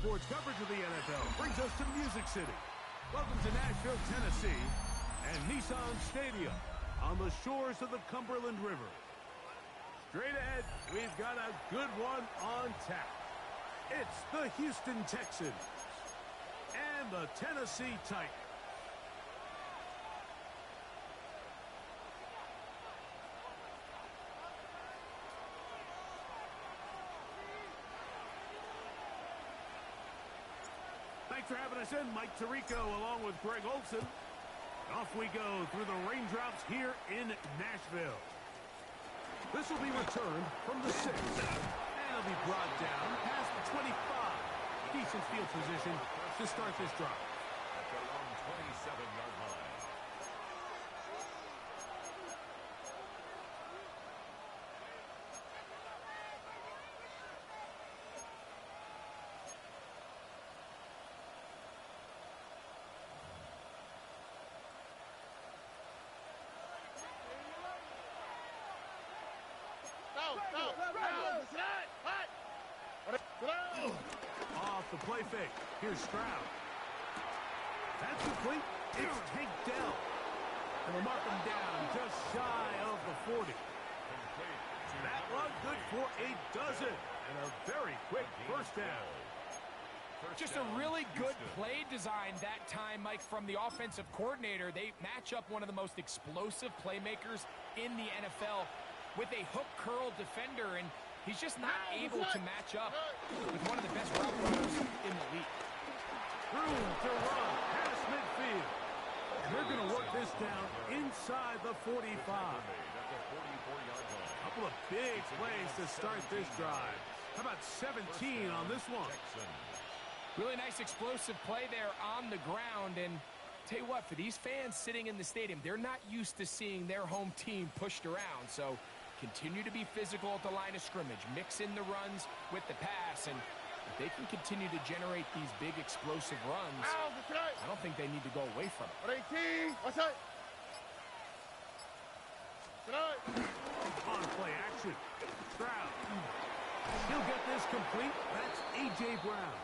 sports coverage of the NFL brings us to Music City. Welcome to Nashville, Tennessee, and Nissan Stadium on the shores of the Cumberland River. Straight ahead, we've got a good one on tap. It's the Houston Texans and the Tennessee Titans. Thanks for having us in, Mike Tirico, along with Greg Olson. Off we go through the raindrops here in Nashville. This will be returned from the 6. And it'll be brought down past the 25. Decent field position to start this drive. At their own 27-yard line. Off the play fake. Here's Stroud. That's complete. It's Tank Dell. And we'll mark him down just shy of the 40. That one good for a dozen. And a very quick first down. Just a really good play design that time, Mike, from the offensive coordinator. They match up one of the most explosive playmakers in the NFL with a hook curl defender, and he's just not able to match up with one of the best route runners in the league. Room to run past midfield. And they're going to work this down inside the 45. A couple of big plays to start this drive. How about 17 on this one? Really nice explosive play there on the ground, and tell you what, for these fans sitting in the stadium, they're not used to seeing their home team pushed around, so continue to be physical at the line of scrimmage. Mix in the runs with the pass, and if they can continue to generate these big explosive runs, I don't think they need to go away from it. On play action. Stroud. He'll get this complete. That's A.J. Brown.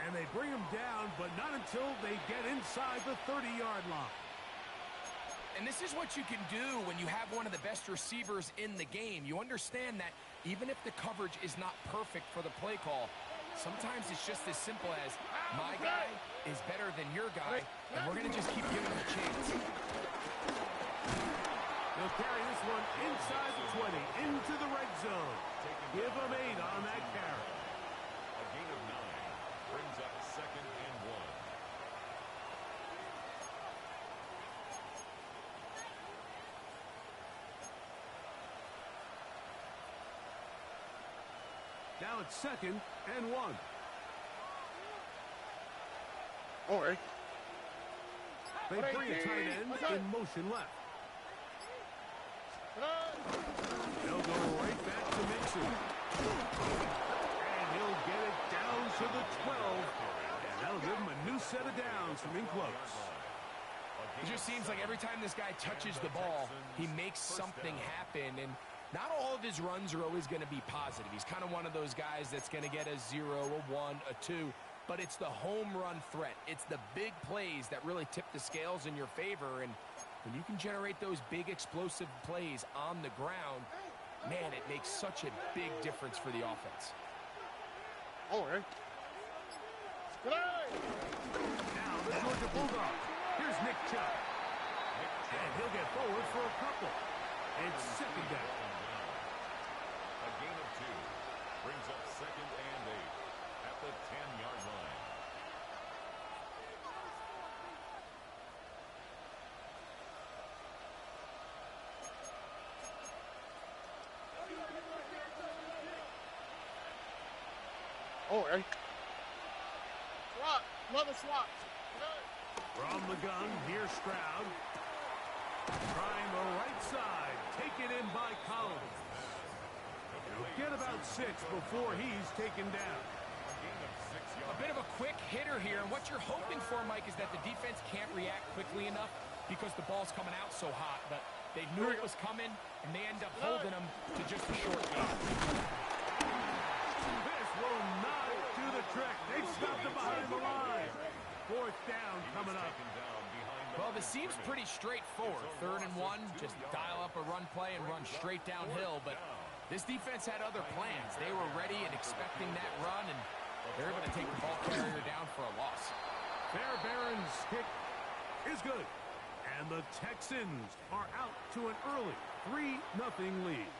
And they bring him down, but not until they get inside the 30-yard line. And this is what you can do when you have one of the best receivers in the game. You understand that even if the coverage is not perfect for the play call, sometimes it's just as simple as my guy is better than your guy, and we're going to just keep giving him a chance. They'll carry this one inside the 20, into the red zone. Give them 8 on that carry. A gain of 9 brings up 2nd and 1. Now it's 2nd and 1. All right. They bring a tight end in motion left. They'll go right back to Mixon. And he'll get it down to the 12. And that'll give him a new set of downs from in close. It just seems like every time this guy touches the ball, he makes something happen. And not all of his runs are always going to be positive. He's kind of one of those guys that's going to get a 0, a 1, a 2. But it's the home run threat. It's the big plays that really tip the scales in your favor. And when you can generate those big explosive plays on the ground, man, it makes such a big difference for the offense. All right. Now the Georgia Bulldogs. Here's Nick Chubb. And he'll get forward for a couple. It's 2nd down. A gain of 2 brings up 2nd and 8 at the 10-yard line. All right. Swat. Another swat. From the gun, here's Stroud. Trying the right side. Taken in by Collins. He'll get about 6 before he's taken down. A bit of a quick hitter here, and what you're hoping for, Mike, is that the defense can't react quickly enough because the ball's coming out so hot. But they knew it was coming, and they end up holding him to just a short gain. This will not do the trick. They've stopped him behind the line. Fourth down coming up. Well, this seems pretty straightforward. 3rd and 1, just dial up a run play and run straight downhill. But this defense had other plans. They were ready and expecting that run, and they're able to take the ball carrier down for a loss. Fairbairn's kick is good. And the Texans are out to an early 3-0 lead.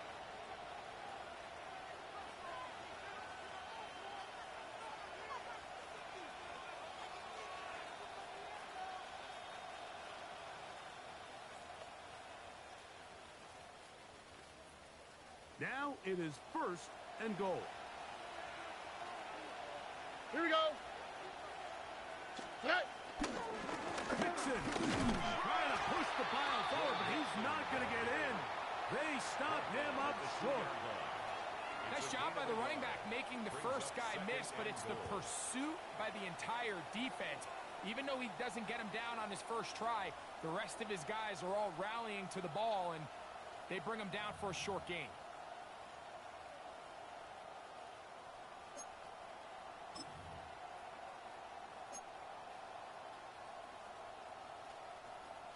Now it is 1st and goal. Here we go. Hey. Mixon trying to push the pile forward, but he's not going to get in. They stop him up short. Nice job by the running back making the first guy miss, but it's the pursuit by the entire defense. Even though he doesn't get him down on his first try, the rest of his guys are all rallying to the ball, and they bring him down for a short gain.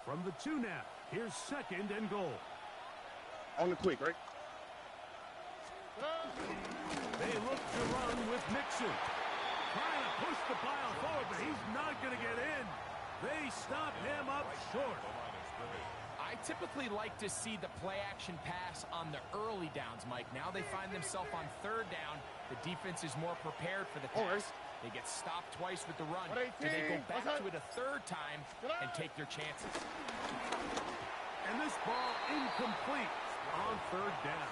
From the 2 now, here's 2nd and goal. On the quick, right? They look to run with Mixon. Trying to push the pile forward, but he's not going to get in. They stop him up short. I typically like to see the play-action pass on the early downs, Mike. Now they find themselves on 3rd down. The defense is more prepared for the pass. They get stopped twice with the run. Do they go back to it a 3rd time and take their chances? And this ball incomplete on 3rd down.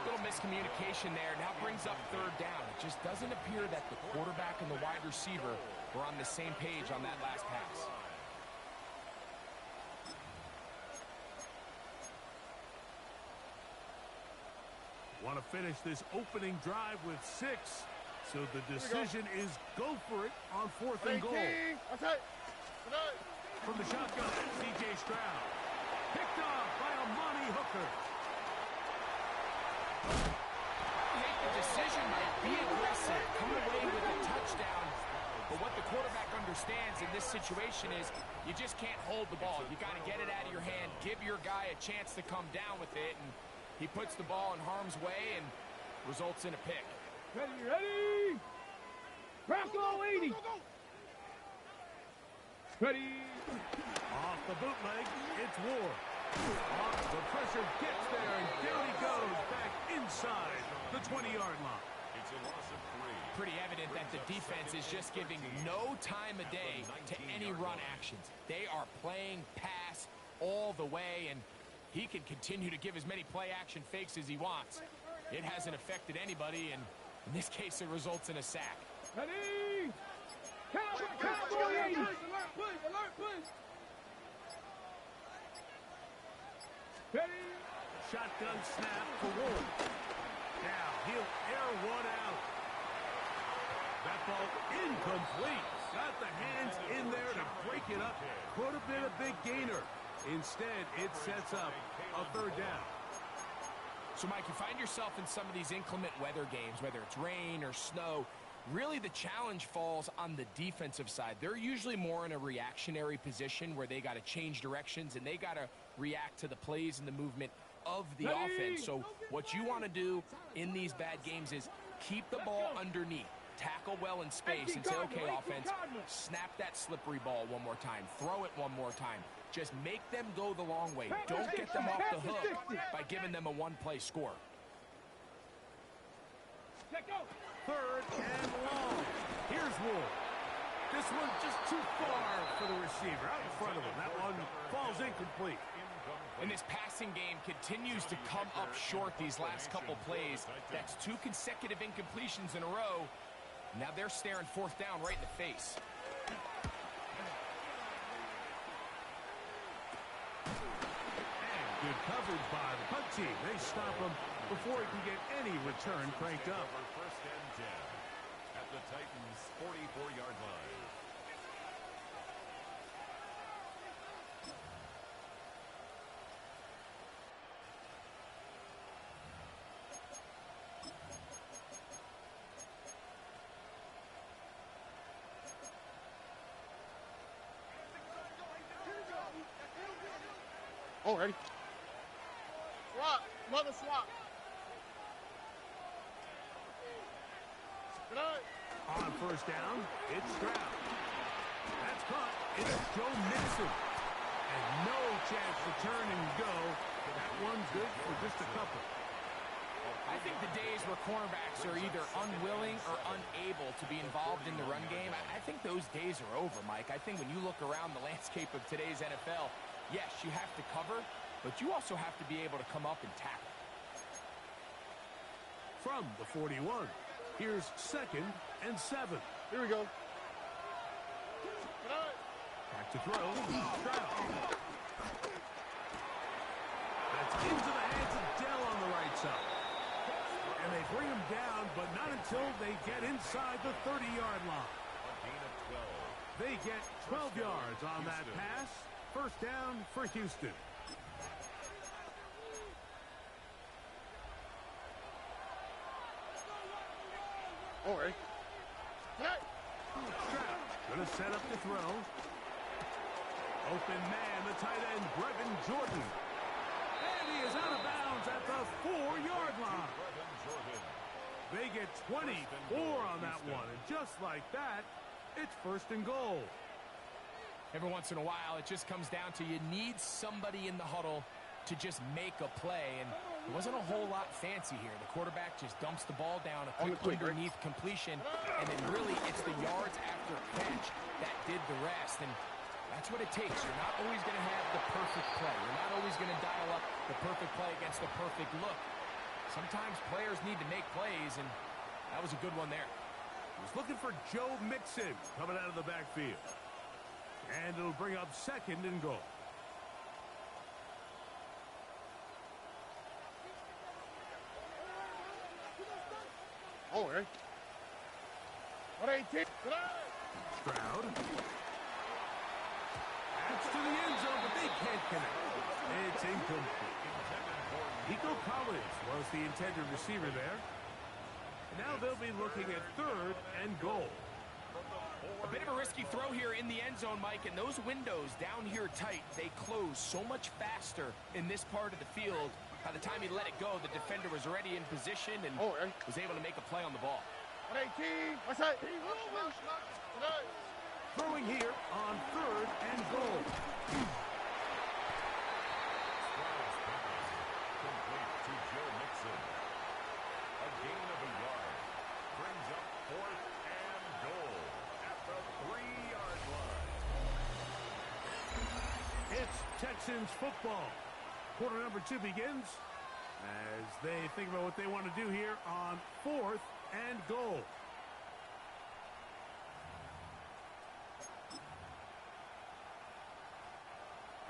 Little miscommunication there. Now brings up 3rd down. It just doesn't appear that the quarterback and the wide receiver were on the same page on that last pass. Want to finish this opening drive with 6. So the decision is go for it on 4th and goal. From the shotgun, C.J. Stroud. Picked off by Amani Hooker. I think the decision might be aggressive, come away with a touchdown. But what the quarterback understands in this situation is you just can't hold the ball. You got to get it out of your hand, give your guy a chance to come down with it, and he puts the ball in harm's way and results in a pick. Ready? Rocco 80. Ready? Off the bootleg, it's Ward. Off the pressure gets there, and there he goes back inside the 20-yard line. It's a loss of 3. Pretty evident that the defense is just giving no time of day to any run actions. They are playing pass all the way, and he can continue to give as many play-action fakes as he wants. It hasn't affected anybody, and in this case, it results in a sack. Ready? Cowboy 80. Alert, push. Ready? Shotgun snap for Ward. Now he'll air one out. That ball incomplete. Got the hands in there to break it up. Could have been a big gainer. Instead, it sets up a 3rd down. So, Mike, you find yourself in some of these inclement weather games, whether it's rain or snow, really the challenge falls on the defensive side. They're usually more in a reactionary position where they got to change directions and they got to react to the plays and the movement of the offense. So what you want to do in these bad games is keep the ball underneath, tackle well in space, and say, okay, offense, snap that slippery ball one more time, throw it one more time. Just make them go the long way. Don't get them off the hook by giving them a one-play score. 3rd and long. Here's Ward. This one just too far for the receiver. Out in front of him. That one falls incomplete. And this passing game continues to come up short these last couple plays. That's 2 consecutive incompletions in a row. Now they're staring 4th down right in the face. Good coverage by the punt team. They stop him before he can get any return cranked up. 1st and 10 at the Titans' 44-yard line. Oh, ready. Swap. Mother swap. Good night. On first down, it's Stroud. That's caught. It's Joe Mixon. And no chance to turn and go. That one's good for just a couple. I think the days where cornerbacks are either unwilling or unable to be involved in the run game, I think those days are over, Mike. I think when you look around the landscape of today's NFL, yes, you have to cover, but you also have to be able to come up and tackle. From the 41, here's 2nd and 7. Here we go. Back to throw. Stroud. That's into the hands of Dell on the right side. And they bring him down, but not until they get inside the 30-yard line. A gain of 12. They get 12 yards on that pass. First down for Houston. All right. Hey. Stroud going to set up the throw. Open man, the tight end, Brevin Jordan. And he is out of bounds at the 4-yard line. They get 24 on that one. And just like that, it's 1st and goal. Every once in a while, it just comes down to you need somebody in the huddle to just make a play. And it wasn't a whole lot fancy here. The quarterback just dumps the ball down, a quick underneath completion, and then really it's the yards after catch that did the rest. And that's what it takes. You're not always going to have the perfect play. You're not always going to dial up the perfect play against the perfect look. Sometimes players need to make plays, and that was a good one there. He's looking for Joe Mixon coming out of the backfield. And it'll bring up 2nd and goal. All right. 118. Stroud. That's to the end zone, but they can't connect. It's incomplete. Nico Collins was the intended receiver there. Now they'll be looking at 3rd and goal. A bit of a risky throw here in the end zone, Mike, and those windows down here tight, they close so much faster in this part of the field. By the time he let it go, the defender was already in position and was able to make a play on the ball. 118. What's that? Throwing here on 3rd and goal. Complete to Joe Mixon. A gain of a yard. Brings up 4th and goal at the 3-yard line. It's Texans football. Quarter number 2 begins as they think about what they want to do here on 4th and goal.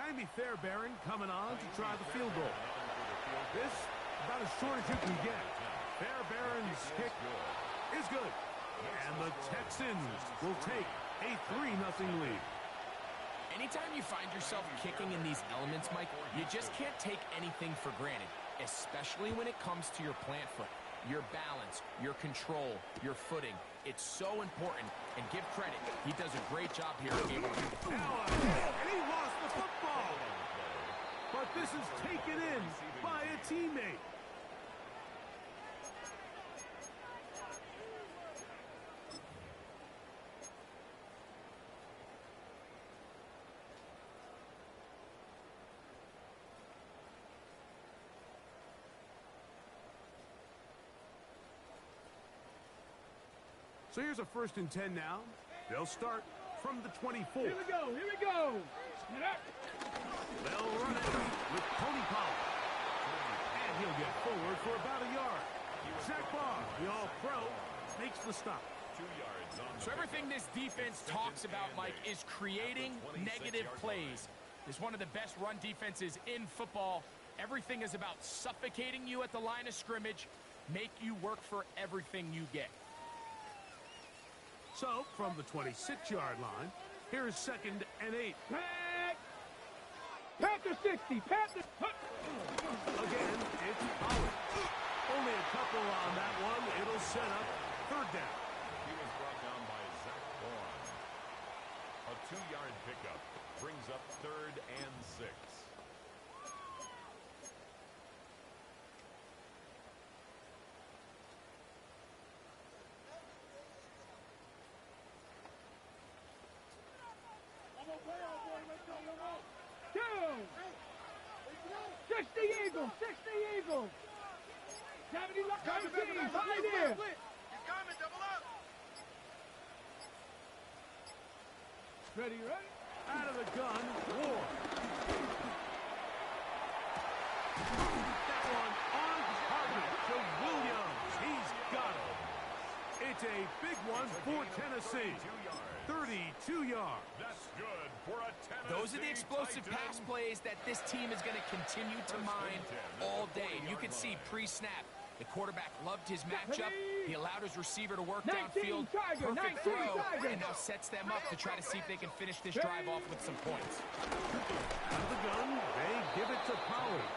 Jaime Fairbairn coming on to try the field goal. This about as short as you can get. Fairbairn's kick is good. And the Texans will take a 3-0 lead. Anytime you find yourself kicking in these elements, Mike, you just can't take anything for granted, especially when it comes to your plant foot, your balance, your control, your footing. It's so important, and give credit. He does a great job here being able to do the And he lost the football. But this is taken in by a teammate. So here's a 1st and 10 now. They'll start from the 24. Here we go. Here we go. They'll run it with Tony Pollard. And he'll get forward for about a yard. Zach Barr, the all-pro, makes the stop. 2 yards on the So everything this defense talks about, Mike, is creating negative plays. It's one of the best run defenses in football. Everything is about suffocating you at the line of scrimmage, make you work for everything you get. So, from the 26-yard line, here's 2nd and 8. Pack the 60. Pack the... Again, it's Pollard. Only a couple on that one. It'll set up 3rd down. He was brought down by Zach Bourne. A 2-yard pickup brings up 3rd and 6. Eagle, 60 Eagle. 70 left, 19, right there. He's coming, double up. Ready, ready? Out of the gun, War. That one on target to Williams. He's got it. It's a big one for Tennessee. 32 yards. That's good for a Tennessee. Those are the explosive Titan. pass plays that this team is going to continue to mine all day. And you can see pre-snap, the quarterback loved his matchup. He allowed his receiver to work 19 downfield. Tiger, Perfect 19 throw, Tiger. and now sets them up to try to see if they can finish this drive off with some points. Out of the gun, they give it to Pollard.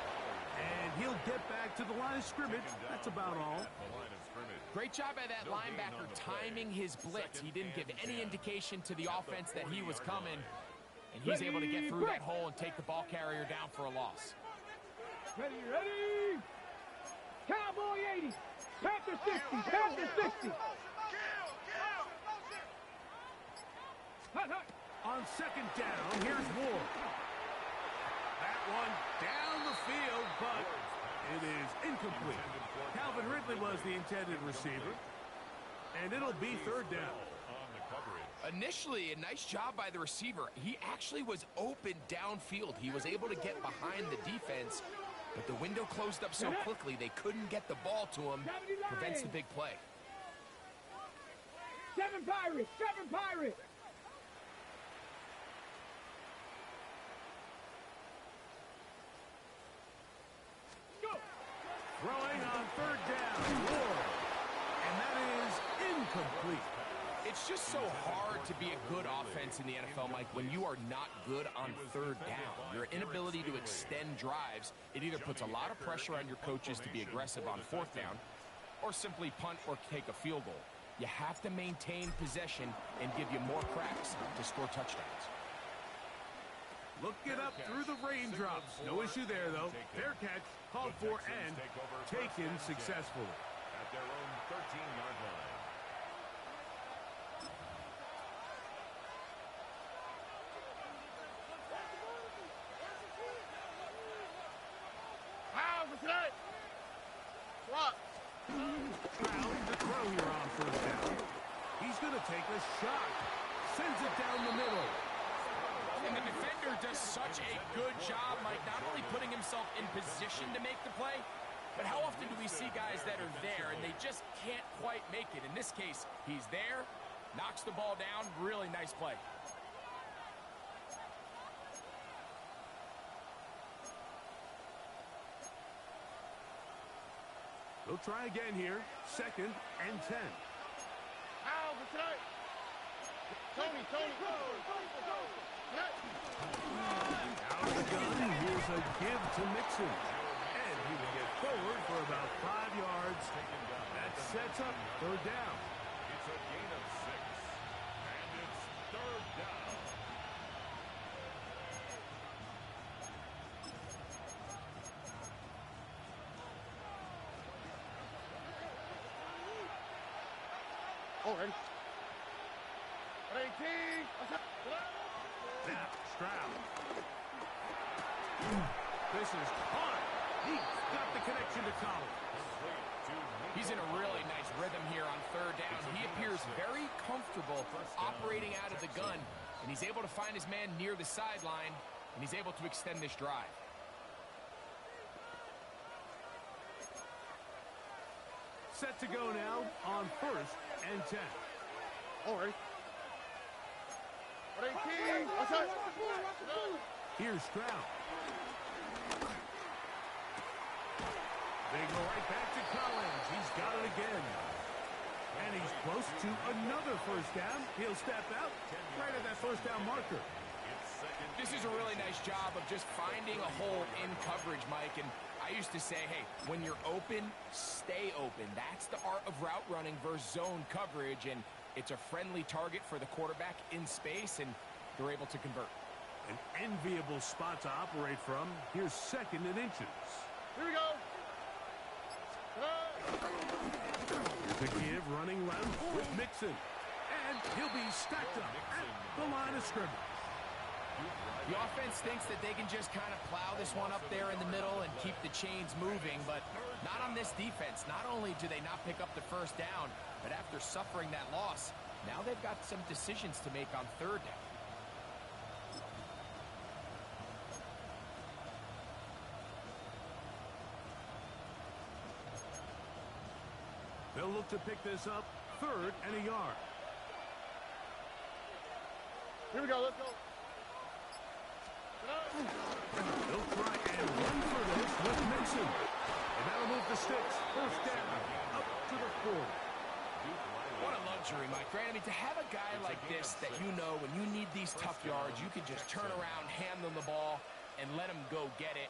And he'll get back to the line of scrimmage. That's about all. Great job by that linebacker timing his blitz. He didn't give any indication to the offense that he was coming. And he's able to get through that hole and take the ball carrier down for a loss. Ready, ready. Cowboy 80. Panther 60. Panther 60. Hut, hut. On second down, here's Ward. That one down the field, but it is incomplete. Calvin Ridley was the intended receiver, and it'll be third down. Initially, a nice job by the receiver. He actually was open downfield. He was able to get behind the defense, but the window closed up so quickly they couldn't get the ball to him. Prevents the big play. 7 Pirates. 7 Pirates. Throwing on third down, Ward. And that is incomplete. It's just so hard to be a good offense in the NFL, Mike, when you are not good on third down. Your inability to extend drives, it either puts a lot of pressure on your coaches to be aggressive on fourth down or simply punt or take a field goal. You have to maintain possession and give you more cracks to score touchdowns. Looking up through the raindrops. No issue there, though. Fair catch, called for, and taken successfully. At their own 13-yard line. How for today? What? Brown to throw here on first down. He's going to take a shot. Sends it down the middle. And the defender does such a good job, Mike, not only putting himself in position to make the play, but how often do we see guys that are there and they just can't quite make it? In this case, he's there, knocks the ball down, really nice play. They'll try again here. Second and 10. How for today? Tony. Out of the gun, here's a give to Mixon. And he will get forward for about 5 yards. That sets up third down. It's a gain of 6. And it's third down. Already. 18. Snap, Stroud. This is hard. He's got the connection to Collins. He's in a really nice rhythm here on third down. He appears very comfortable operating out of the gun, and he's able to find his man near the sideline, and he's able to extend this drive. Set to go now on first and 10. Already. 18. Here's Stroud. They go right back to Collins. He's got it again. And he's close to another first down. He'll step out right at that first down marker. This is a really nice job of just finding a hole in coverage, Mike. And I used to say, hey, when you're open, stay open. That's the art of route running versus zone coverage. And it's a friendly target for the quarterback in space, and they're able to convert. An enviable spot to operate from. Here's second and inches. Here we go. Here's a give running left with Mixon. And he'll be stacked up at the line of scrimmage. The offense thinks that they can just kind of plow this one up there in the middle and keep the chains moving, but not on this defense. Not only do they not pick up the first down, but after suffering that loss, now they've got some decisions to make on third down. They'll look to pick this up, 3rd and a yard. Here we go, let's go. They'll try and run for this with Mixon. And that'll move the sticks. 1st down, up to the 40. What a luxury, Mike, right? I mean, to have a guy like this that you know when you need these tough yards, you can just turn around, hand them the ball, and let him go get it.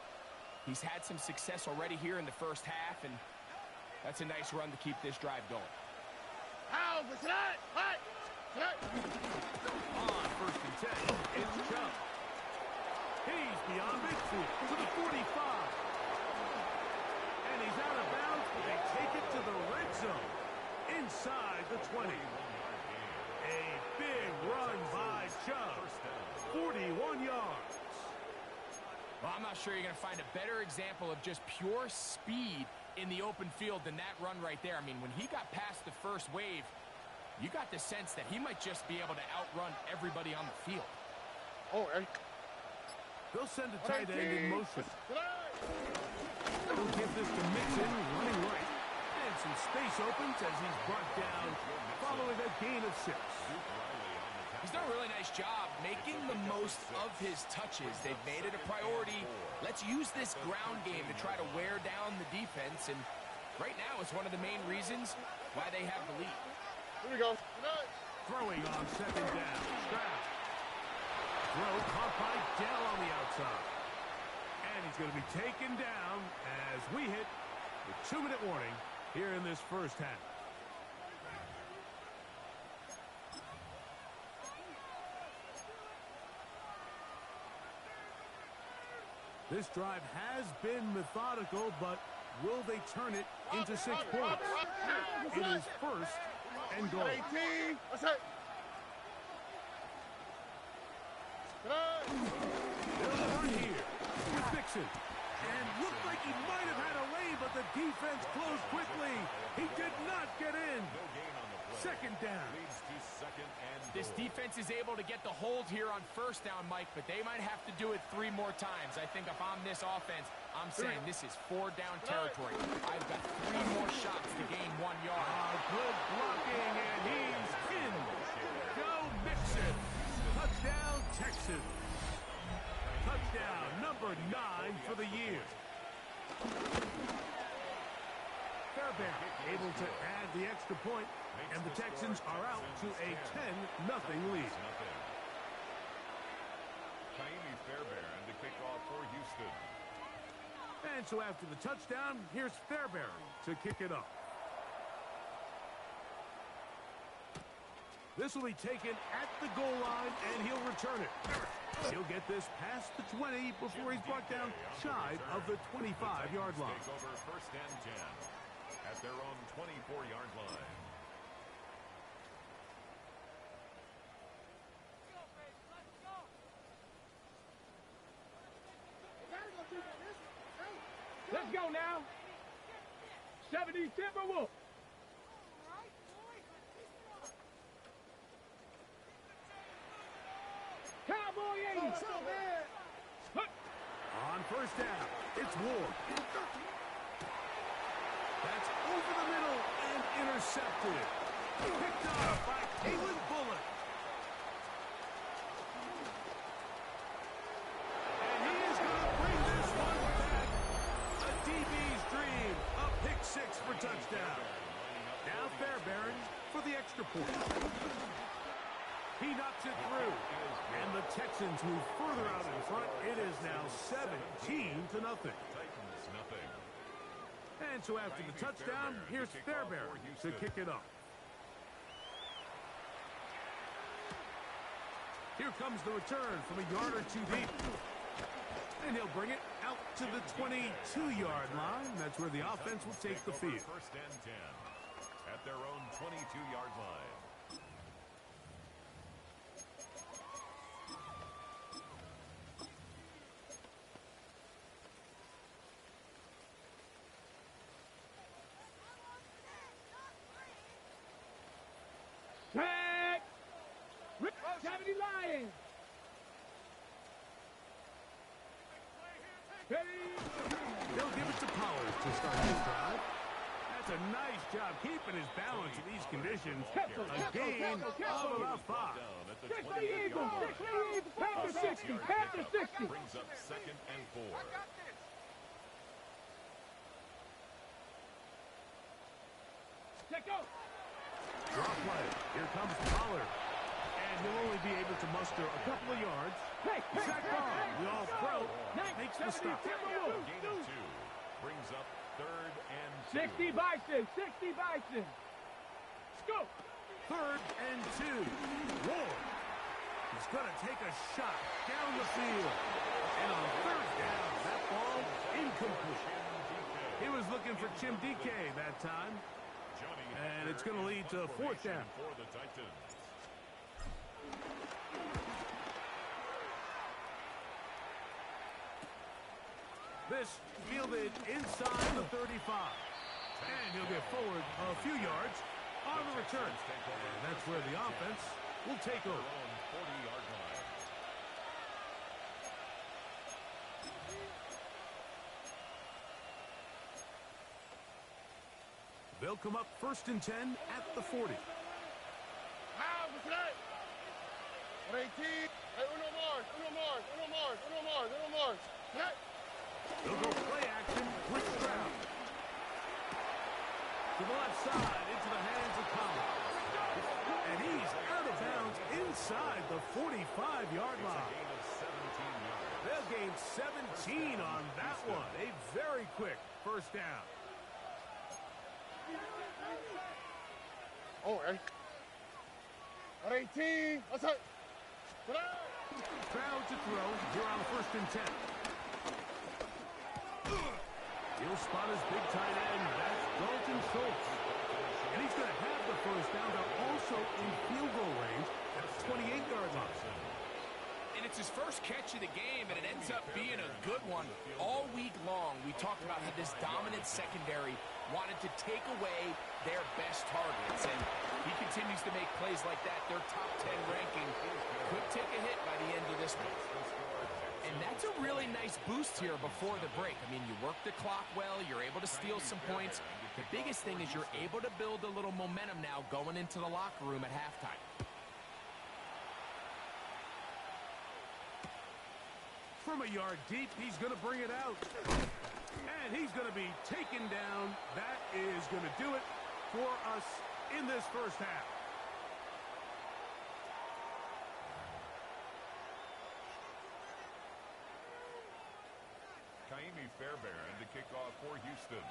He's had some success already here in the first half, and that's a nice run to keep this drive going. How was that? Hey! On 1st and 10, it's Chubb. He's beyond midfield to the 45. And he's out of bounds, but they take it to the red zone. Inside the 20. A big run by Chubb. 41 yards. Well, I'm not sure you're going to find a better example of just pure speed in the open field than that run right there. I mean, when he got past the first wave, you got the sense that he might just be able to outrun everybody on the field. Oh, hey. They'll send a tight end in motion. They'll give this to Mixon, running right. And some space opens as he's brought down following a gain of 6. He's done a really nice job making the most of his touches. They've made it a priority. Let's use this ground game to try to wear down the defense. And right now, it's one of the main reasons why they have the lead. Here we go. Throwing on 2nd down. Stroud. Throw caught by Dell on the outside. And he's going to be taken down as we hit the 2-minute warning here in this first half. This drive has been methodical, but will they turn it into 6 points? It is 1st and goal. 18. Let's hit. They'll run here with Mixon. And looked like he might have had a lane, but the defense closed quickly. He did not get in. 2nd down. This defense is able to get the hold here on 1st down, Mike, but they might have to do it 3 more times. I think if I'm this offense, I'm saying this is 4-down territory. I've got 3 more shots to gain 1 yard. Good blocking, and he's in. Go Mixon. Touchdown, Texans. Touchdown number 9 for the year. Fairbairn able to add the extra point, and the Texans are out to a 10-0 lead. Fairbairn to kick off for Houston. And so after the touchdown, here's Fairbairn to kick it off. This will be taken at the goal line, and he'll return it. He'll get this past the 20 before he's brought down shy of the 25-yard line. Take over 1st and 10 at their own 24-yard line. Let's go now. 70 Timberwolves. Cowboy 80. On 1st down, it's Ward. That's over the middle and intercepted. Picked off by Kalen Bullock. And he is going to bring this one back. A DB's dream. A pick 6 for touchdown. Now Fairbairn for the extra point. He knocks it through. And the Texans move further out in front. It is now 17-0. And so after the touchdown, here's Fairbairn to kick it off. Here comes the return from a yard or 2 deep. And he'll bring it out to the 22-yard line. That's where the offense will take the field. 1st and 10 at their own 22-yard line. Set. Rip. Gravity Lion. Ready. They'll give it to Pollard to start this drive. That's a nice job keeping his balance in these conditions. A gain of about 5. Stick the Eagles. Stick the Eagles. Panther 60. Panther 60. Brings up 2nd and 4. Let go. Draw play. Here comes Pollard. And he'll only be able to muster a couple of yards. Sack ball. The all-pro makes the stop. Gain of 2. Brings up 3rd and 2. 60 Bison. 60 Bison. Let's go. 3rd and 2. Ward. He's going to take a shot down the field. And on 3rd down, that ball incomplete. He was looking for Chim DK that time. And it's going to lead to 4th down. For the Titans. This fielded inside the 35. And he'll get forward a few yards on the return. And that's where the offense will take over. 40-yard line. They'll come up 1st and 10 at the 40. How was that? 18. Hey, uno more. Net. They'll go play action with Stroud. To the left side, into the hands of Pollard. And he's out of bounds inside the 45-yard line. Gain of 17 yards. They'll gain 17 on that one. A very quick 1st down. Oh, hey. At 18. Let's hit. Stroud to throw here on 1st and 10. He'll spot his big tight end. That's Dalton Schultz. And he's going to have the 1st down. They're also in field goal range at the 28-yard line. And it's his first catch of the game, and it ends up being a good one. All week long, we talked about how this dominant secondary wanted to take away their best targets, and he continues to make plays like that. Their top 10 ranking could take a hit by the end of this one. And that's a really nice boost here before the break. I mean, you work the clock well, you're able to steal some points. The biggest thing is you're able to build a little momentum now going into the locker room at halftime. From a yard deep, he's going to bring it out. And he's going to be taken down. That is going to do it for us in this 1st half. Kaimi Fairbairn to kick off for Houston.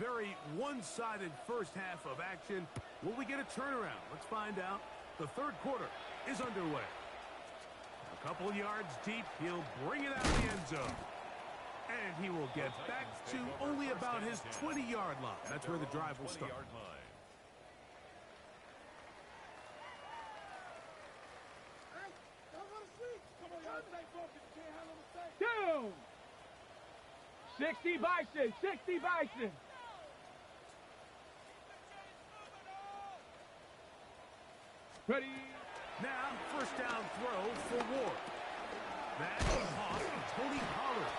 Very one-sided 1st half of action. Will we get a turnaround? Let's find out. The 3rd quarter is underway. A couple yards deep, he'll bring it out of the end zone. And he will get back to only about his 20-yard line. That's where the drive will start. Down. 60 Bison. 60 Bison. Ready. Now, 1st down throw for Ward. That's off Tony Pollard.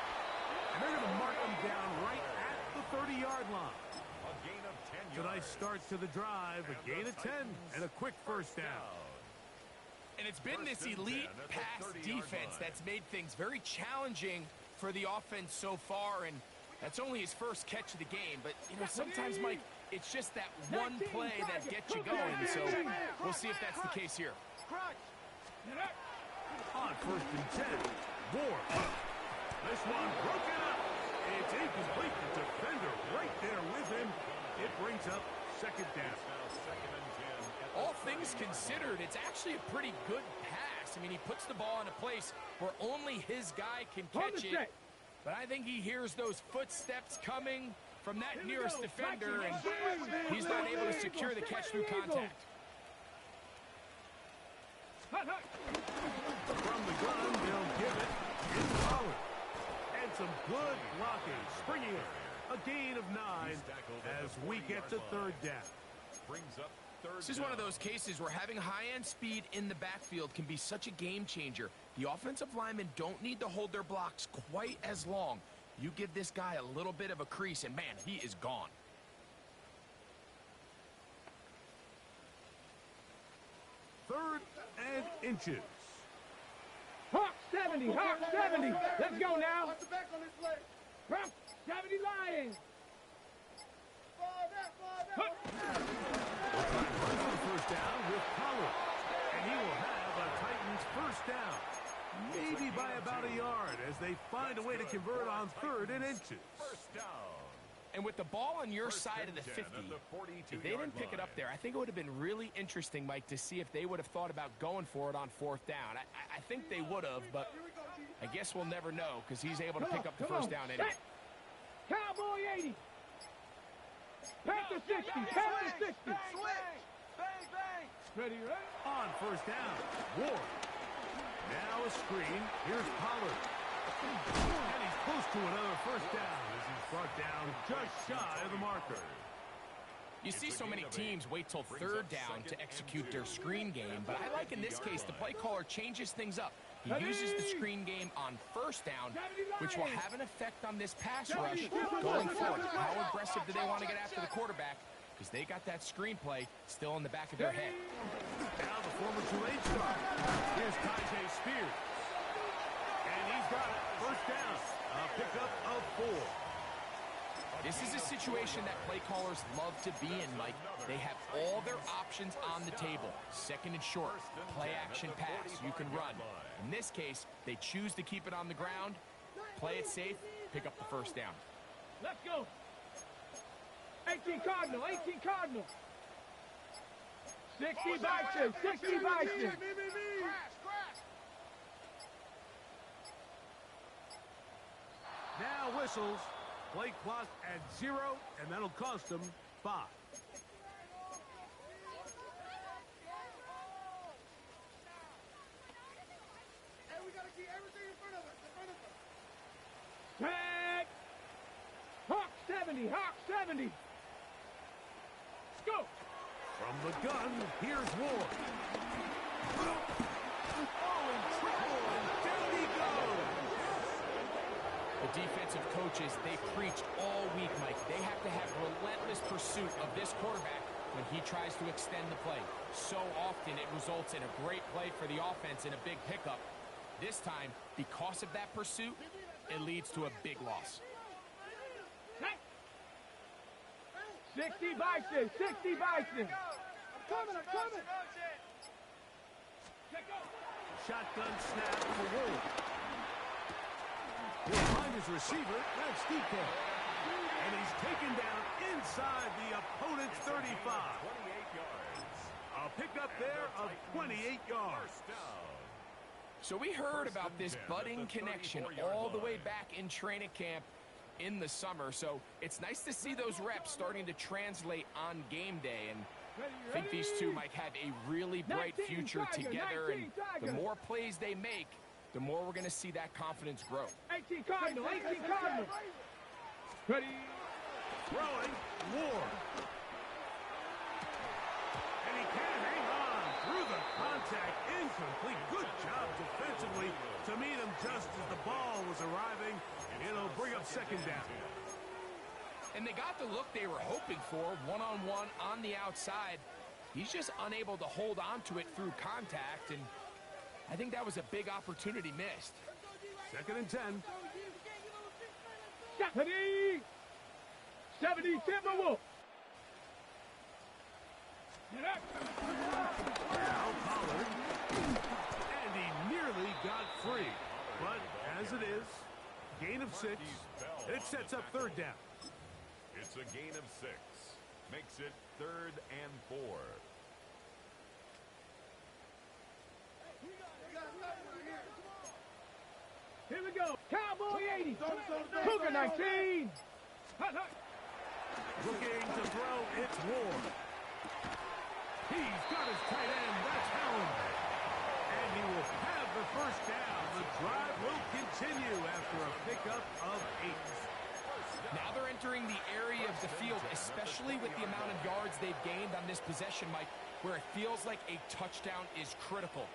And they're going to mark him down right at the 30-yard line. A gain of 10 It's a yards. nice start to the drive. A gain of 10 and a quick 1st down. And it's been this elite pass defense that's made things very challenging for the offense so far, and that's only his 1st catch of the game. But, you know, sometimes, Mike, it's just that one play that gets you going, so we'll see if that's the case here. On 1st and 10, Ward. This one broken up. It's incomplete. The defender right there with him. It brings up 2nd down. All things considered, it's actually a pretty good pass. I mean, he puts the ball in a place where only his guy can catch it. But I think he hears those footsteps coming from that nearest defender, and he's not able to secure the catch through contact. From the gun, they'll give it in Pollard. And some good blocking. Springing it. A gain of 9 as we get to 3rd down. Brings up This is one of those cases where having high-end speed in the backfield can be such a game changer. The offensive linemen don't need to hold their blocks quite as long. You give this guy a little bit of a crease, and man, he is gone. Third and inches. Hawk 70, Hawk 70. Let's go now. Watch the back on this play. Hawk 70 Lions. We'll try and run for the first down with Pollard. And he will have a Titans first down. Maybe by about a yard as they find a way to convert on third and inches. First down. And with the ball on your side of the 50, if they didn't pick it up there, I think it would have been really interesting, Mike, to see if they would have thought about going for it on fourth down. I think they would have, but I guess we'll never know because he's able to pick up the first down anyway. Cowboy 80. Panther 60. Panther 60. Bang, bang. Ready, right? On first down, Ward. Now a screen. Here's Pollard. And he's close to another first down as he's brought down just shy of the marker. You see so many teams wait till third down to execute their screen game, but I like in this case the play caller changes things up. He uses the screen game on first down, which will have an effect on this pass rush going forward. How aggressive do they want to get after the quarterback? Because they got that screenplay still in the back of their head. Now the former Tulane star. Here's Tyjae Spears. And he's got it. First down. A pickup of 4. This is a situation that play callers love to be in, Mike. They have all their options on the table. Second and short, play action pass, you can run. In this case, they choose to keep it on the ground, play it safe, pick up the first down. Let's go. 18 Cardinal, 18 Cardinal. 60 Bison, 60 Bison. Now whistles. Play clock at 0, and that'll cost them 5. Hey, we gotta keep everything in front of us. Tag. Hawk 70, Hawk 70. Let's go. From the gun, here's Ward. Oh, and triple, and down he goes. The defensive coaches, they preach all week, Mike. They have to have relentless pursuit of this quarterback when he tries to extend the play. So often it results in a great play for the offense and a big pickup. This time, because of that pursuit, it leads to a big loss. 60 Bison, 60 Bison. I'm coming. Shotgun snap for Ward. He'll find his receiver, that's DK. And he's taken down inside the opponent's 35. 28 yards. A pickup there of 28 yards. So we heard about this budding connection all the way back in training camp in the summer. So it's nice to see those reps starting to translate on game day. And I think these two might have a really bright future together. And the more plays they make, the more we're going to see that confidence grow. 18 Cardinal, 18 Cardinal. Ready. Throwing, Ward. And he can't hang on through the contact. Incomplete. Good job defensively to meet him just as the ball was arriving. It'll bring up second down. And they got the look they were hoping for, one-on-one on the outside. He's just unable to hold on to it through contact, and I think that was a big opportunity missed. Second and 10. 70 Timberwolves. Now Pollard. And he nearly got free. But as it is, gain of 6. It sets up third down. It's a gain of 6. Makes it 3rd and 4. Here we go. Cowboy 80. Cougar 19. Looking to throw, it's Ward. He's got his tight end, that's Howland. And he will have the first down. The drive will continue after a pickup of 8. Now they're in entering the area of the field, especially with the amount of yards they've gained on this possession, Mike, where it feels like a touchdown is critical.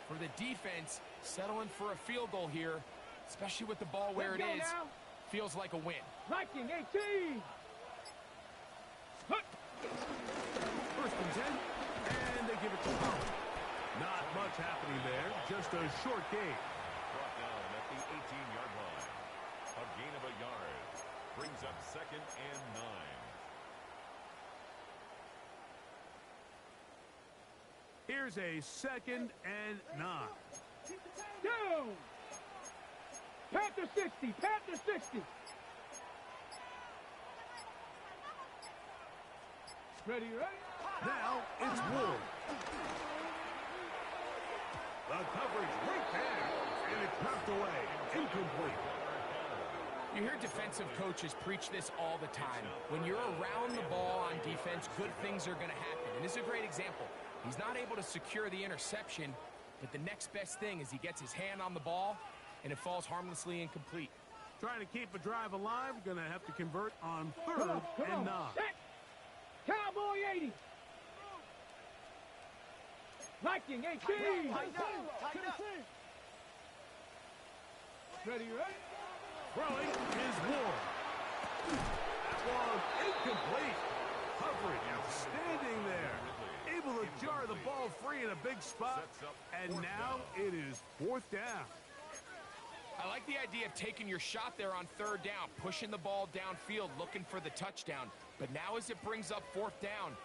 For the defense, settling for a field goal here, especially with the ball where it is, feels like a win. Viking 18. First and 10, and they give it to Holland. Not much happening there, just a short gain. Brought down at the 18-yard line. A gain of a yard. Brings up 2nd and 9. Here's a 2nd and 9. Down. Panther 60. Panther 60. Ready, right? Now it's Ward. The coverage right there, and it's knocked away. Incomplete. You hear defensive coaches preach this all the time. When you're around the ball on defense, good things are going to happen. And this is a great example. He's not able to secure the interception, but the next best thing is he gets his hand on the ball, and it falls harmlessly incomplete. Trying to keep a drive alive, going to have to convert on 3rd Come and on. 9. Set. Cowboy 80. Viking 18. Tighten up. Ready, right? Throwing is Ward. That was incomplete. Coverage outstanding there. Able to jar the ball free in a big spot. And now it is 4th down. I like the idea of taking your shot there on 3rd down, pushing the ball downfield, looking for the touchdown. But now as it brings up 4th down,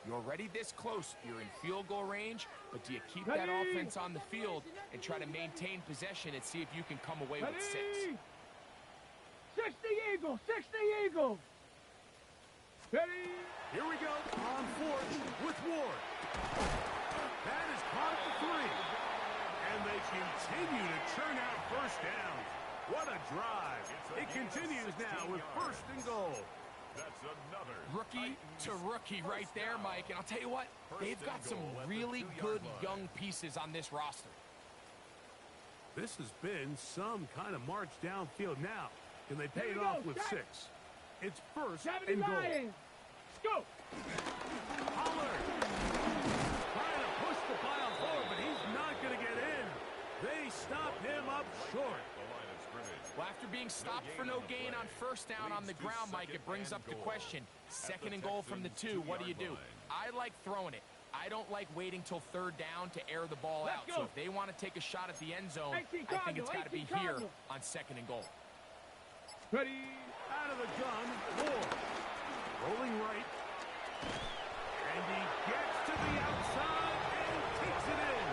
you're already this close. You're in field goal range, but do you keep that offense on the field and try to maintain possession and see if you can come away with 6? 60 Eagles. 60 Eagles. Ready? Here we go on 4th with Ward. That is caught at the 3. And they continue to churn out first downs. What a drive. It continues now with 1st and goal. That's another Rookie to rookie right there, Mike. And I'll tell you what, they've got some really good young pieces on this roster. This has been some kind of march downfield now. Can they pay it off with 6? It's 1st and goal. Go. Pollard trying to push the pile forward, but he's not going to get in. They stop him up short. the line of scrimmage. Well, after being stopped for no gain on 1st down on the ground, Mike, it brings up the question. 2nd and goal from the 2, what do you do? I like throwing it. I don't like waiting till 3rd down to air the ball out. So if they want to take a shot at the end zone, I think it's got to be here on 2nd and goal. Ready? Out of the gun, Ward. Rolling right. And he gets to the outside and takes it in.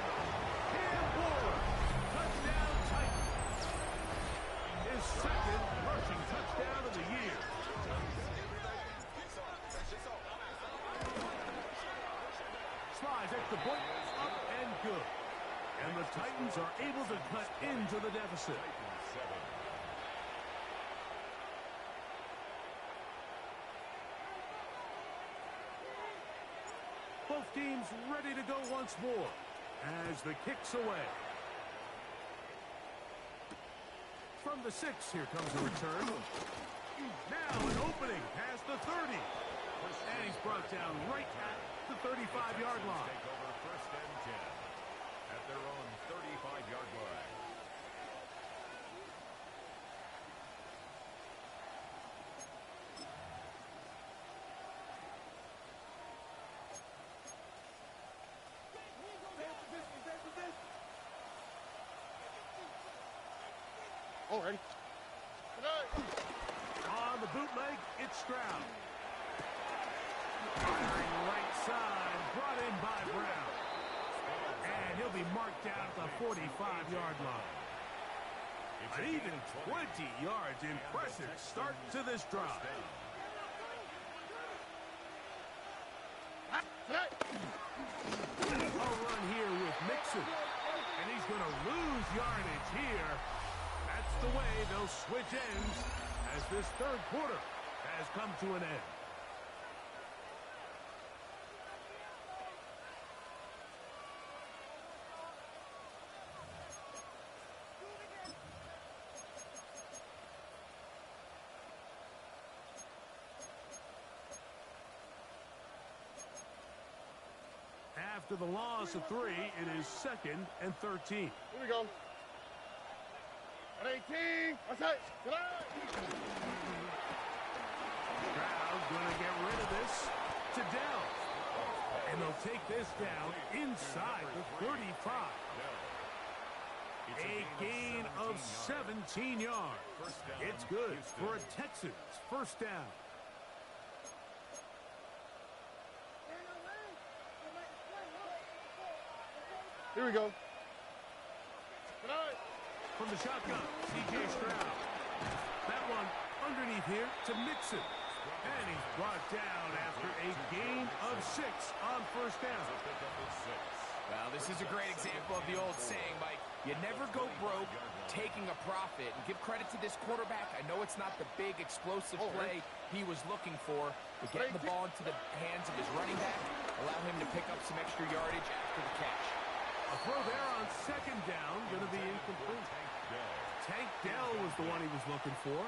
Cam Ward. Touchdown Titans. His 2nd rushing touchdown of the year. Slides at the point, up and good. And the Titans are able to cut into the deficit. Both teams ready to go once more as the kick's away. From the 6, here comes a return. Now an opening past the 30. And he's brought down right at the 35-yard line. Take over 1st and 10 at their own 35-yard line. Already. On the bootleg, it's Stroud. Firing right side, brought in by Brown. And he'll be marked down at the 45-yard line. An even 20 yards. Impressive start to this drive. A run here with Mixon. And he's going to lose yardage here. That's the way they'll switch ends as this 3rd quarter has come to an end. After the loss of 3, it is 2nd and 13. Here we go. On 18. That's it. Crowd's going to get rid of this to Dell. And they'll take this down inside the 35. A gain of 17 yards. It's good for a Texans first down. Here we go. From the shotgun, C.J. Stroud. That one underneath here to Mixon. And he's brought down after a gain of 6 on first down. Well, this is a great example of the old saying, Mike. You never go broke taking a profit. And give credit to this quarterback. I know it's not the big explosive play he was looking for, but getting the ball into the hands of his running back, allow him to pick up some extra yardage after the catch. A throw there on 2nd down, going to be incomplete. Tank Dell was the one he was looking for.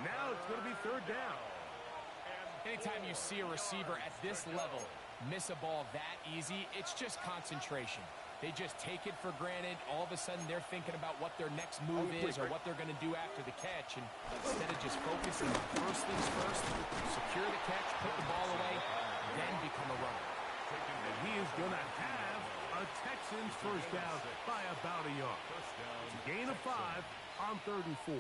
Now it's going to be 3rd down. Anytime you see a receiver at this level miss a ball that easy, it's just concentration. They just take it for granted. All of a sudden, they're thinking about what their next move is or what they're going to do after the catch. And instead of just focusing on first things first, secure the catch, put the ball away, then become a runner. And he is going to have a Texans first down by about a yard. It's a gain of 5 on 3rd and 4.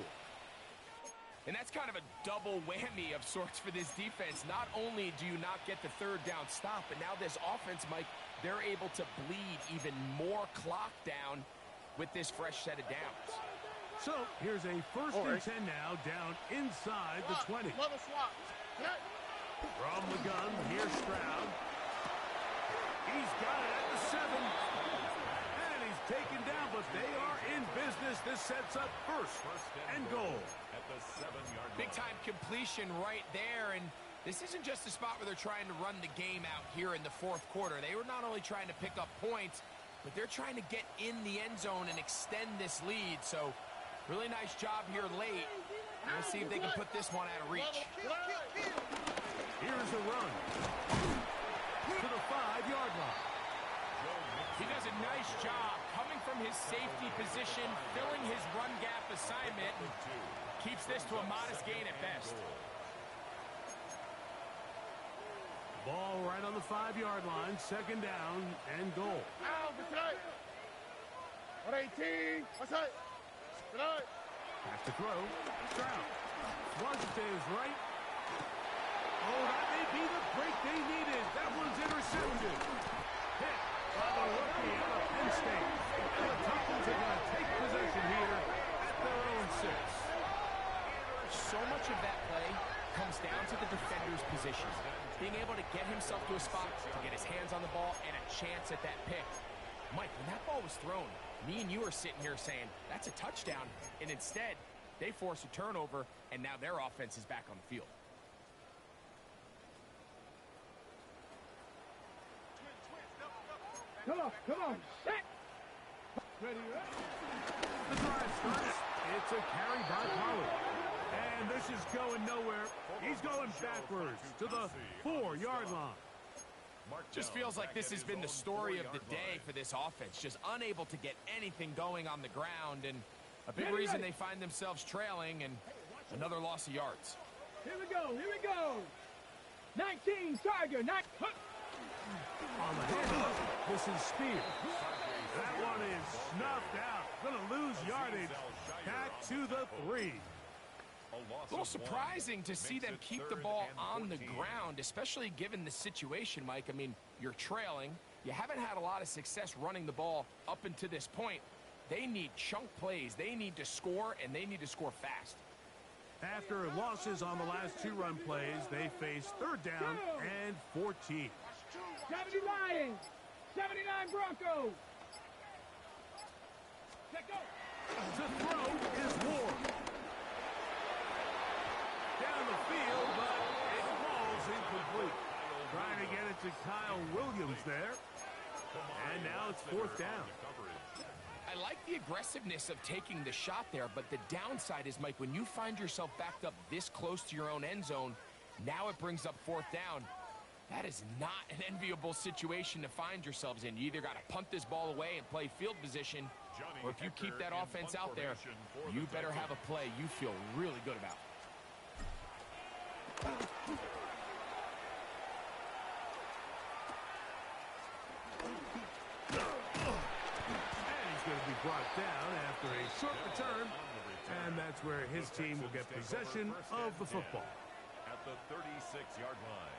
And that's kind of a double whammy of sorts for this defense. Not only do you not get the 3rd down stop, but now this offense, Mike, they're able to bleed even more clock down with this fresh set of downs. So here's a 1st and 10 now, down inside the 20. Mother swap. From the gun, here's Stroud. He's got it at the 7. And he's taken down, but they are in business. This sets up first and goal. Big-time completion right there, and this isn't just a spot where they're trying to run the game out here in the 4th quarter. They were not only trying to pick up points, but they're trying to get in the end zone and extend this lead. So really nice job here late. We'll see if they can put this one out of reach. Here's a run to the 5-yard line. He does a nice job coming from his safety position, filling his run gap assignment, and keeps this to a modest gain at best. Ball right on the 5-yard line, 2nd down and goal. On 18. What's that? Has to throw. Stroud. Wants to his right. Oh, that may be the break they needed. That one's intercepted. Hit by the rookie out of Penn State. And the Titans are going to take possession here at their own 6. So much of that play comes down to the defender's position. Being able to get himself to a spot, to get his hands on the ball, and a chance at that pick. Mike, when that ball was thrown, me and you are sitting here saying, that's a touchdown. And instead, they force a turnover, and now their offense is back on the field. Come on, set. Ready, The drive starts. It's a carry by Pollard. And this is going nowhere. He's going backwards to the 4-yard line. Just feels like this has been the story of the day for this offense. Just unable to get anything going on the ground. And a big reason they find themselves trailing and another loss of yards. Here we go. 19, Tiger, 9. On the handoff, this is Spears. That one is snuffed out. Going to lose yardage. Back to the 3. A little surprising to see them keep the ball on the ground, especially given the situation, Mike. I mean, you're trailing. You haven't had a lot of success running the ball up until this point. They need chunk plays. They need to score, and they need to score fast. After losses on the last 2 run plays, they face 3rd down and 14. 70 Lions, 79 Broncos. Let go. To throw is Ward. Down the field, but it falls incomplete. Trying to get it to Kyle Williams there. And now it's 4th down. I like the aggressiveness of taking the shot there, but the downside is, Mike, when you find yourself backed up this close to your own end zone, now it brings up 4th down. That is not an enviable situation to find yourselves in. You either got to punt this ball away and play field position, or if you keep that offense out there, you better have a play you feel really good about. And he's going to be brought down after a short return, and that's where his team will get possession of the football. At the 36-yard line.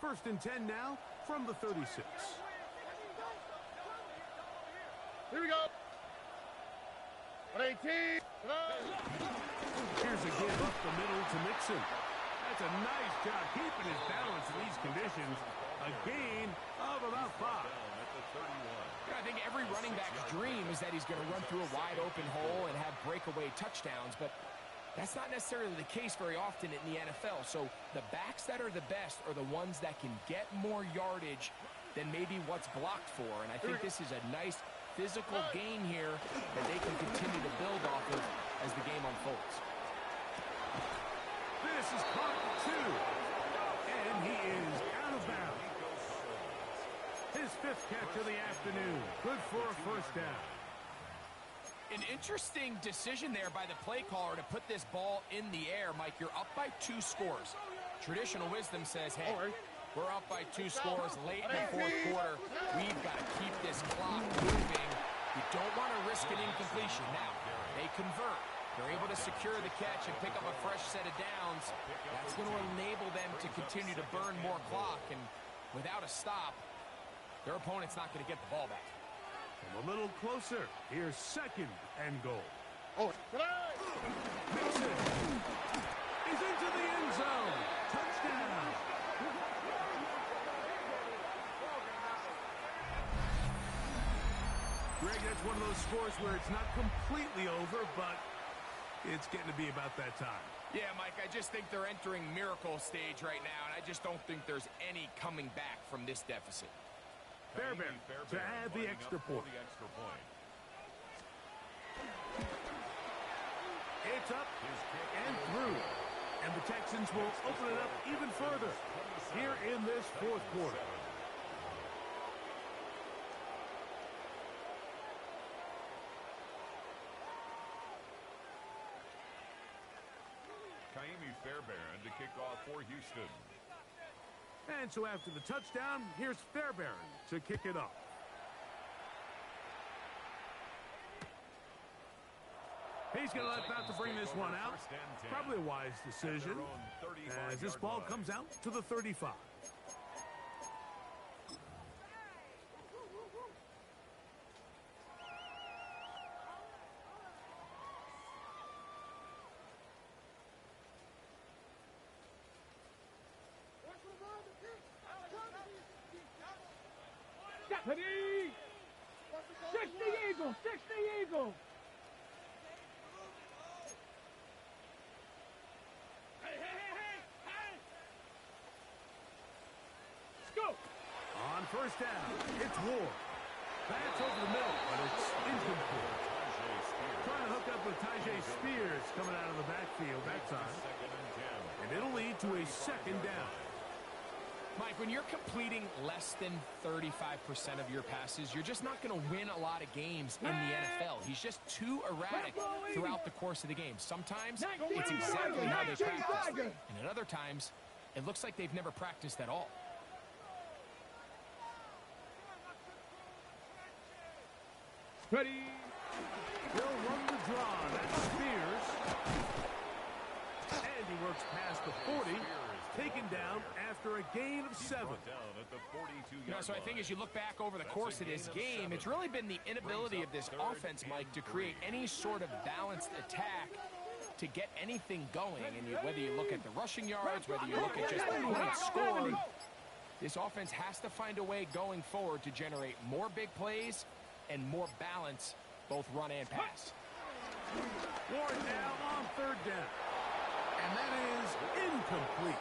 First and 10 now from the 36. Here we go. 118. Here's a give up the middle to Mixon. That's a nice job keeping his balance in these conditions. A gain of about 5. I think every running back's dream is that he's going to run through a wide open hole and have breakaway touchdowns, but that's not necessarily the case very often in the NFL. So the backs that are the best are the ones that can get more yardage than maybe what's blocked for. And I think this is a nice physical gain here that they can continue to build off of as the game unfolds. This is caught at 2. And he is out of bounds. His 5th catch of the afternoon. Good for a first down. An interesting decision there by the play caller to put this ball in the air. Mike, you're up by 2 scores. Traditional wisdom says, hey, we're up by 2 scores late in the 4th quarter. We've got to keep this clock moving. You don't want to risk an incompletion. Now, they convert. They're able to secure the catch and pick up a fresh set of downs. That's going to enable them to continue to burn more clock. And without a stop, their opponent's not going to get the ball back. From a little closer, here's 2nd and goal. Mixon is into the end zone. Touchdown. Greg, that's one of those scores where it's not completely over, but it's getting to be about that time. Yeah, Mike, I just think they're entering miracle stage right now, and I just don't think there's any coming back from this deficit. Fairbairn to add the extra point. It's up and through. And the Texans will open it up even further here in this 4th quarter. Fairbairn to kick off for Houston. And so after the touchdown, here's Fairbairn to kick it off. He's going to let about to bring this one out. Probably a wise decision as this ball comes out to the 35. Deputy! 60 Eagle! 60 Eagle! Hey, hey, hey, hey, hey! Let's go! On first down, it's Ward. That's over the middle, but it's incomplete. Trying to hook up with Tajay Spears coming out of the backfield that time. And it'll lead to a 2nd down. Mike, when you're completing less than 35% of your passes, you're just not going to win a lot of games in the NFL. He's just too erratic throughout the course of the game. Sometimes it's exactly how they practice, and at other times, it looks like they've never practiced at all. Ready? He'll run the draw. That's Spears. And he works past the 40. Taken down after a gain of 7. So I think as you look back over the course of this game, it's really been the inability of this offense, Mike, to create any sort of balanced attack to get anything going. And whether you look at the rushing yards, whether you look at just the points scored, this offense has to find a way going forward to generate more big plays and more balance, both run and pass. Ward now on 3rd down. And that is incomplete.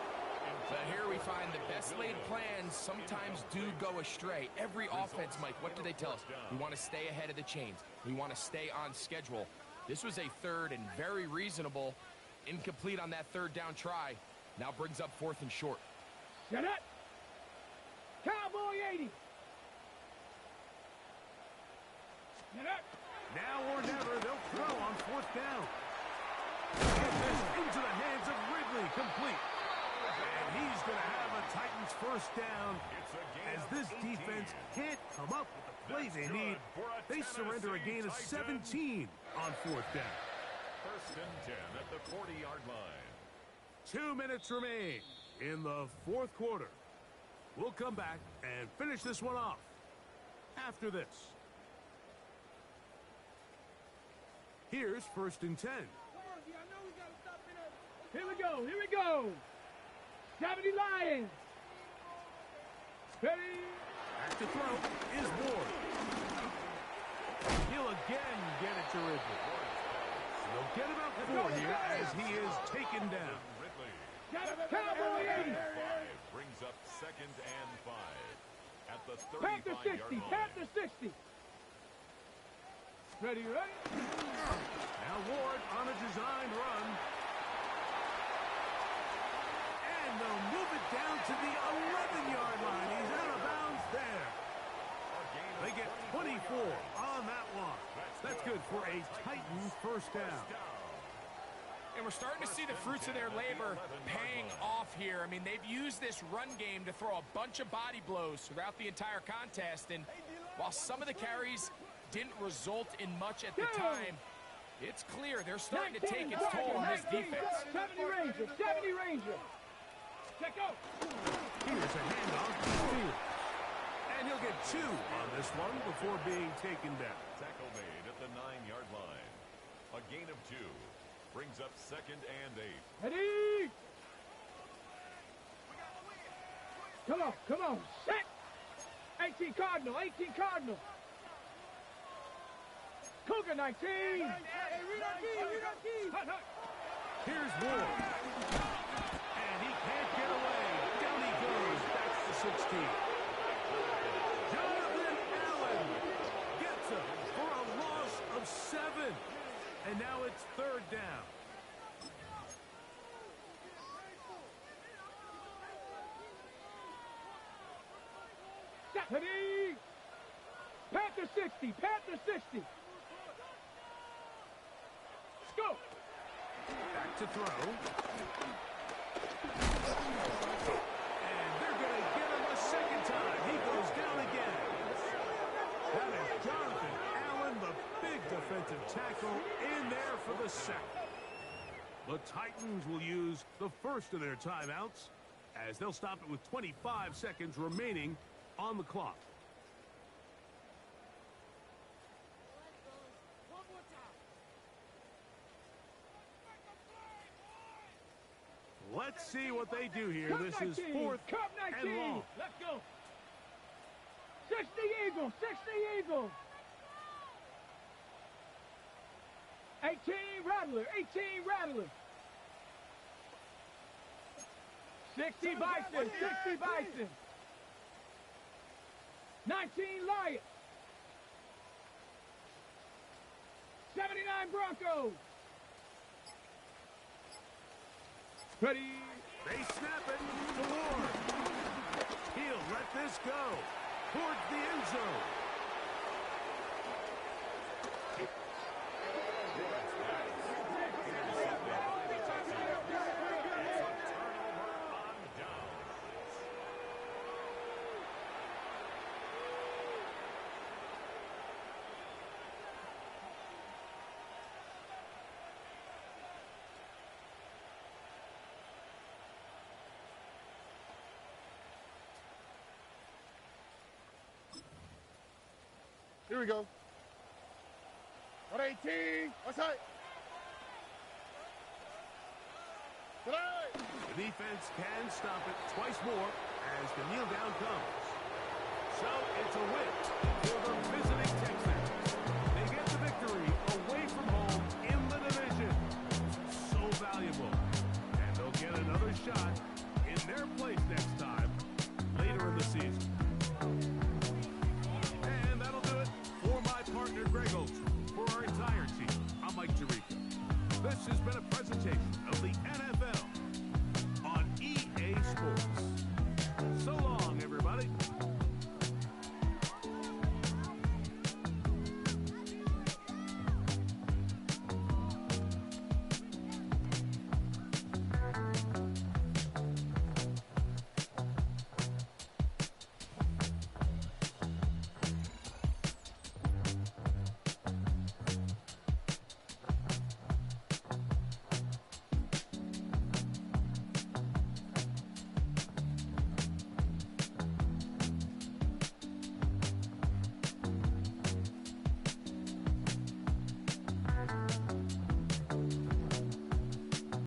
But here we find the best laid plans sometimes do go astray. Every offense, Mike, what do they tell us? We want to stay ahead of the chains. We want to stay on schedule. This was a third and very reasonable. Incomplete on that third down try. Now brings up fourth and short. Set up. Cowboy 80. Set up. Now or never, they'll throw on fourth down. Get this into the hands of Ridley, complete. And he's going to have a Titans first down. As this defense can't come up with the play they need, they surrender a gain of 17 on fourth down. First and 10 at the 40-yard line. 2 minutes remain in the fourth quarter. We'll come back and finish this one off after this. Here's first and 10. Here we go. Here we go. 70 Lions. Ready. Back to throw is Ward. He'll again get it to Ridley. They'll get about 4 here as he is taken down. Cowboy 80. Brings up second and 5 at the Panther 35-yard 60. line. Panther 60. Ready, ready. Now Ward on a designed run. And they'll move it down to the 11-yard line. He's out of bounds there. They get 24 on that one. That's good for a Titan first down. And we're starting to see the fruits of their labor paying off here. I mean, they've used this run game to throw a bunch of body blows throughout the entire contest. And while some of the carries didn't result in much at the time, it's clear they're starting to take its toll on this defense. 70 Ranger. 70 Ranger. Check out. Here's a handoff to Fields. And he'll get 2 on this one before being taken down. Tackle made at the 9-yard line. A gain of 2. Brings up second and 8. Ready. Come on. Come on. Set. 18 Cardinal. 18 Cardinal. Cougar 19. Hey, read our key. Read our key. Hut, hut. Here's Ward. And he can't get away. Down he goes. That's the 16. Jonathan Allen gets him for a loss of 7. And now it's third down. Ready. Panther 60. Panther 60. Let's go. Back to throw. And they're going to get him a second time. He goes down again. That is Jonathan Allen, the big defensive tackle, in there for the sack. The Titans will use the first of their timeouts as they'll stop it with 25 seconds remaining on the clock. Let's see what they do here. Cup This 19. is fourth Cup 19. and long. Let's go. 60 Eagles. 60 Eagles. 18 Rattler. 18 Rattler. 60 Bison. 60 Bison. 19 Lions. 79 Broncos. Ready. They snap it to Ward. He'll let this go towards the end zone. Here we go. 118. What's that? Tonight. The defense can stop it twice more as the kneel down comes. So it's a win for the visiting Texans.